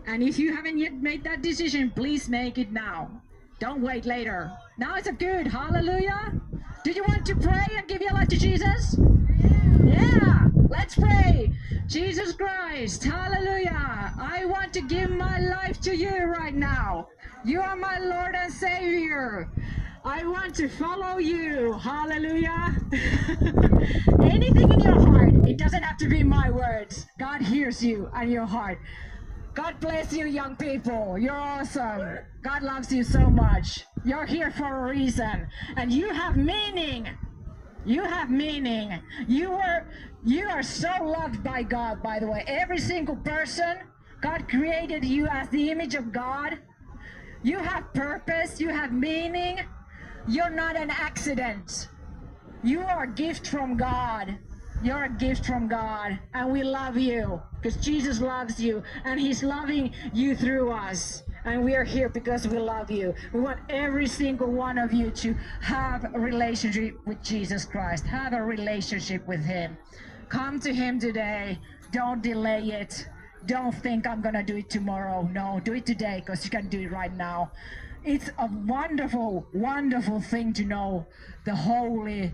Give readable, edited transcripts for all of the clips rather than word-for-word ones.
And if you haven't yet made that decision, please make it now. Don't wait later. Now is a good. Hallelujah. Do you want to pray and give your life to Jesus? Yeah, let's pray. Jesus Christ, hallelujah. I want to give my life to you right now. You are my Lord and Savior. I want to follow you. Hallelujah. Anything in your heart, it doesn't have to be my words. God hears you and your heart. God bless you, young people. You're awesome. God loves you so much. You're here for a reason. And you have meaning. You have meaning. You are so loved by God, by the way. Every single person, God created you as the image of God. You have purpose. You have meaning. You're not an accident. You are a gift from God. You're a gift from God, and we love you because Jesus loves you, and He's loving you through us. And we are here because we love you. We want every single one of you to have a relationship with Jesus Christ. Have a relationship with Him. Come to Him today. Don't delay it. Don't think I'm gonna do it tomorrow. No, do it today because you can do it right now. It's a wonderful, wonderful thing to know the Holy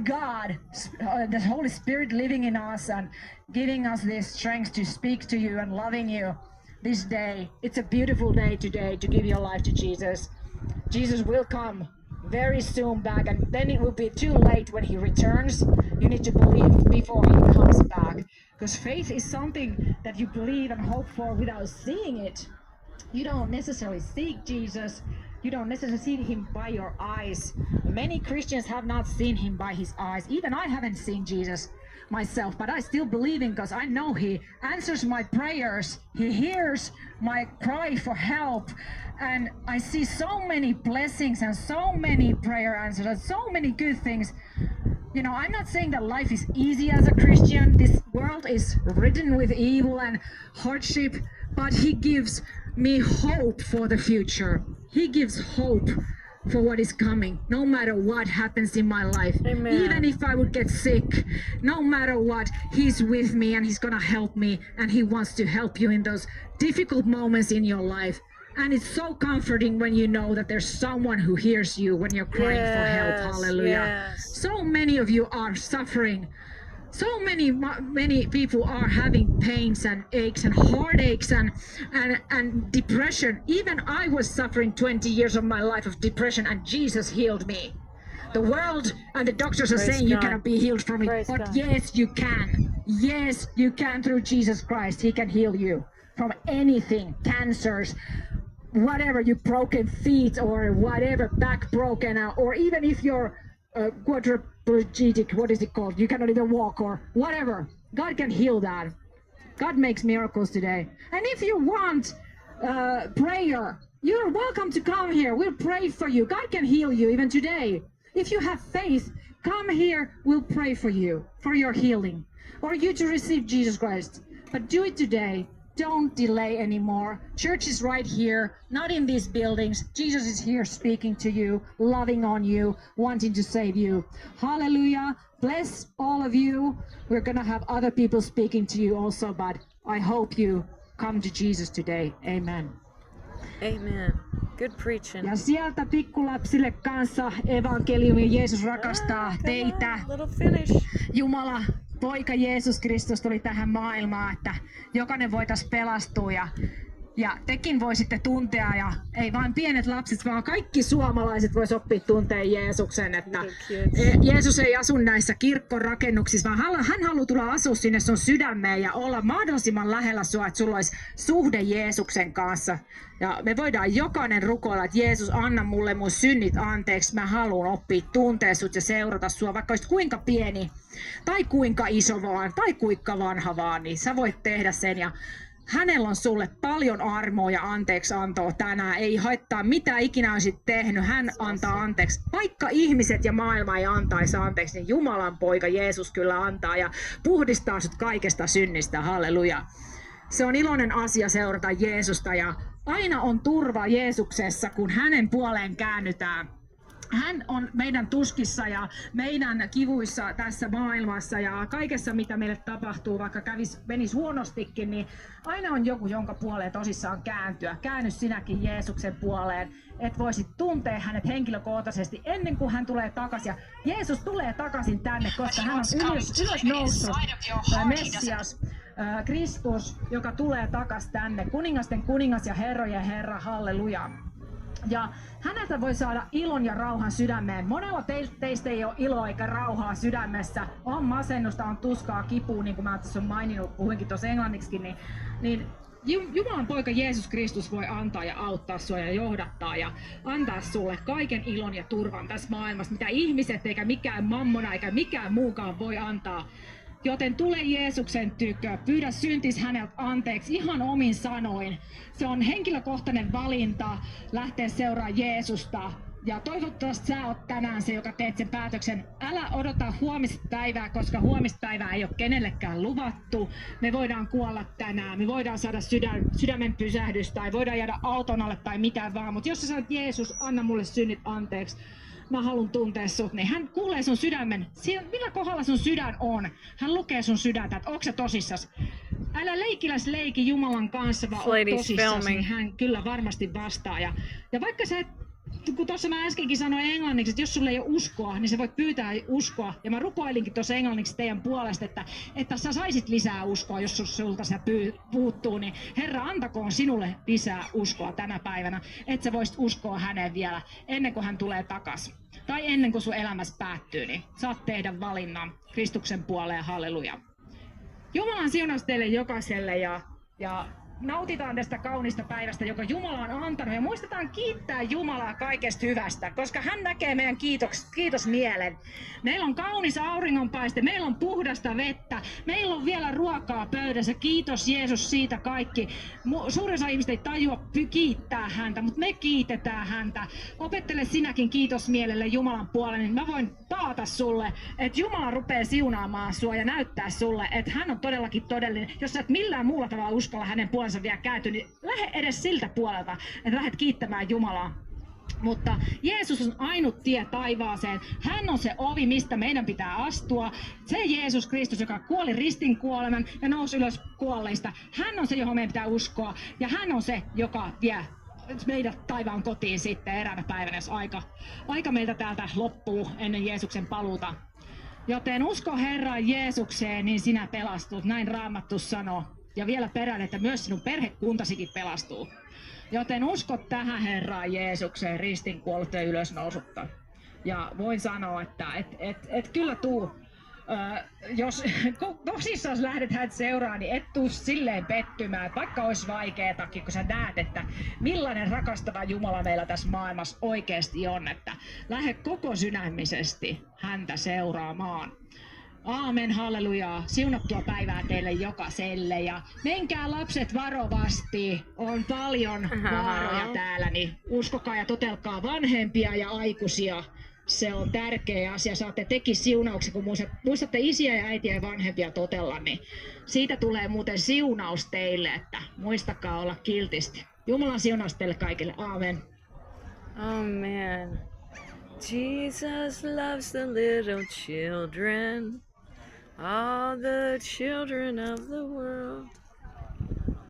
God, the Holy Spirit living in us and giving us this strength to speak to you and loving you this day. It's a beautiful day today to give your life to Jesus. Jesus will come very soon back, and then it will be too late when He returns. You need to believe before He comes back, because faith is something that you believe and hope for without seeing it. You don't necessarily seek Jesus. You don't necessarily see Him by your eyes. Many Christians have not seen Him by His eyes. Even I haven't seen Jesus myself, but I still believe Him because I know He answers my prayers. He hears my cry for help. And I see so many blessings and so many prayer answers and so many good things. You know, I'm not saying that life is easy as a Christian. This world is ridden with evil and hardship, but He gives me hope for the future. He gives hope for what is coming, no matter what happens in my life. Amen. Even if I would get sick, no matter what, He's with me and He's gonna help me, and He wants to help you in those difficult moments in your life. And it's so comforting when you know that there's someone who hears you when you're crying for help. Hallelujah. Yes. So many of you are suffering. So many people are having pains and aches and heartaches and depression. Even I was suffering 20 years of my life of depression, and Jesus healed me. The world and the doctors are saying you cannot be healed from it, but yes, you can. Yes, you can through Jesus Christ. He can heal you from anything, cancers, whatever, you broken feet or whatever, back broken, or even if you're quadriplegic, what is it called? You cannot even walk or whatever. God can heal that. God makes miracles today. And if you want prayer, you're welcome to come here. We'll pray for you. God can heal you even today. If you have faith, come here. We'll pray for you, for your healing, or you to receive Jesus Christ. But do it today. Don't delay anymore. Church is right here, not in these buildings. Jesus is here speaking to you, loving on you, wanting to save you. Hallelujah. Bless all of you. We're going to have other people speaking to you also, but I hope you come to Jesus today. Amen. Amen. Good preaching. Ja sieltä pikkulapsille kanssa evankeliumi. Jeesus rakastaa teitä. Little finish. Jumala, poika Jeesus Kristus tuli tähän maailmaan, että jokainen voitaisiin pelastua ja tekin voisitte tuntea, ja ei vain pienet lapset, vaan kaikki suomalaiset vois oppia tuntea Jeesuksen, että Jeesus ei asu näissä kirkkorakennuksissa, vaan hän haluaa tulla asua sinne sun sydämeen ja olla mahdollisimman lähellä sua, että sulla olisi suhde Jeesuksen kanssa. Ja me voidaan jokainen rukoilla, että Jeesus, anna mulle mun synnit anteeksi, mä haluan oppia tuntea sut ja seurata sua, vaikka olisit kuinka pieni tai kuinka iso vaan tai kuinka vanha vaan, niin sä voit tehdä sen. Ja hänellä on sulle paljon armoa ja anteeksiantoa tänään. Ei haittaa mitä ikinä olisit tehnyt, hän antaa anteeksi. Vaikka ihmiset ja maailma ei antaisi anteeksi, niin Jumalan poika Jeesus kyllä antaa ja puhdistaa sut kaikesta synnistä. Halleluja. Se on iloinen asia seurata Jeesusta, ja aina on turva Jeesuksessa, kun hänen puoleen käännytään. hän on meidän tuskissa ja meidän kivuissa tässä maailmassa ja kaikessa, mitä meille tapahtuu, vaikka menisi huonostikin, niin aina on joku, jonka puoleen tosissaan kääntyä. Käänny sinäkin Jeesuksen puoleen, että voisit tuntea hänet henkilökohtaisesti ennen kuin hän tulee takaisin. Ja Jeesus tulee takaisin tänne, koska hän on ylös noussut, Messias, Kristus, joka tulee takaisin tänne. Kuningasten kuningas ja herrojen herra, halleluja. Ja häneltä voi saada ilon ja rauhan sydämeen. Monella teistä ei ole iloa eikä rauhaa sydämessä. On masennusta, on tuskaa, kipua, niin kuin mä tässä olen maininnut, puhuinkin tuossa englanniksikin. Niin Jumalan poika Jeesus Kristus voi antaa ja auttaa sua ja johdattaa ja antaa sulle kaiken ilon ja turvan tässä maailmassa, mitä ihmiset eikä mikään mammona eikä mikään muukaan voi antaa. Joten tule Jeesuksen tykö, pyydä syntis häneltä anteeksi ihan omin sanoin. Se on henkilökohtainen valinta lähteä seuraamaan Jeesusta. Ja toivottavasti sä oot tänään se, joka teet sen päätöksen. Älä odota huomista päivää, koska huomista päivää ei ole kenellekään luvattu. Me voidaan kuolla tänään, me voidaan saada sydämen pysähdys tai voidaan jäädä auton alle tai mitään vaan. Mutta jos sä sanot, Jeesus, anna mulle synnit anteeksi, mä haluan tuntea sut, niin hän kuulee sun sydämen. Millä kohdalla sun sydän on? Hän lukee sun sydäntä, että onko sä tosissas? Älä leiki Jumalan kanssa, vaan oot tosissas, niin hän kyllä varmasti vastaa. Ja vaikka sä et, kun tuossa mä äskenkin sanoin englanniksi, että jos sulla ei ole uskoa, niin sä voit pyytää uskoa. Ja mä rukoilinkin tuossa englanniksi teidän puolesta, että sä saisit lisää uskoa, jos sulta se puuttuu. Niin Herra, antakoon sinulle lisää uskoa tänä päivänä, että sä voisit uskoa häneen vielä ennen kuin hän tulee takas. Tai ennen kuin sun elämässä päättyy, niin saat tehdä valinnan Kristuksen puoleen, halleluja. Jumalan siunaus teille jokaiselle ja nautitaan tästä kaunista päivästä, joka Jumala on antanut. Ja muistetaan kiittää Jumalaa kaikesta hyvästä, koska hän näkee meidän kiitosmielen. Meillä on kaunis auringonpaiste, meillä on puhdasta vettä, meillä on vielä ruokaa pöydässä. Kiitos Jeesus siitä kaikki. Suurin osa ihmistä ei tajua kiittää häntä, mutta me kiitetään häntä. Opettele sinäkin kiitosmielelle Jumalan puolelle, niin mä voin taata sulle, että Jumala rupeaa siunaamaan sua ja näyttää sulle, että hän on todellakin todellinen. Jos sä et millään muulla tavalla uskalla hänen puolensa vielä kääntyä, niin lähde edes siltä puolelta, että lähdet kiittämään Jumalaa. Mutta Jeesus on ainut tie taivaaseen. Hän on se ovi, mistä meidän pitää astua. Se Jeesus Kristus, joka kuoli ristin kuoleman ja nousi ylös kuolleista. Hän on se, johon meidän pitää uskoa. Ja hän on se, joka vie meidät taivaan kotiin sitten eräänä päivänä, jos aika meiltä täältä loppuu ennen Jeesuksen paluuta. Joten usko Herran Jeesukseen, niin sinä pelastut. Näin Raamattu sanoo. Ja vielä perään, että myös sinun perhekuntasikin pelastuu. Joten usko tähän Herraan Jeesukseen ristin kuollutta ja ylösnousutta. Ja voin sanoa, että et kyllä tuu, jos tosissaan lähdet häntä seuraan, niin et tuu silleen pettymään, vaikka olisi vaikeetakin, kun sä näet, että millainen rakastava Jumala meillä tässä maailmassa oikeasti on, että lähde koko sydämisesti häntä seuraamaan. Aamen, hallelujaa. Siunattua päivää teille jokaiselle. Ja menkää lapset varovasti. On paljon vaaroja täällä, niin uskokaa ja totelkaa vanhempia ja aikuisia. Se on tärkeä asia. Saatte tekin siunauksia, kun muistatte isiä ja äitiä ja vanhempia totella, niin siitä tulee muuten siunaus teille, että muistakaa olla kiltisti. Jumalan siunaus teille kaikille. Aamen. Amen. Jesus loves the little children, all the children of the world.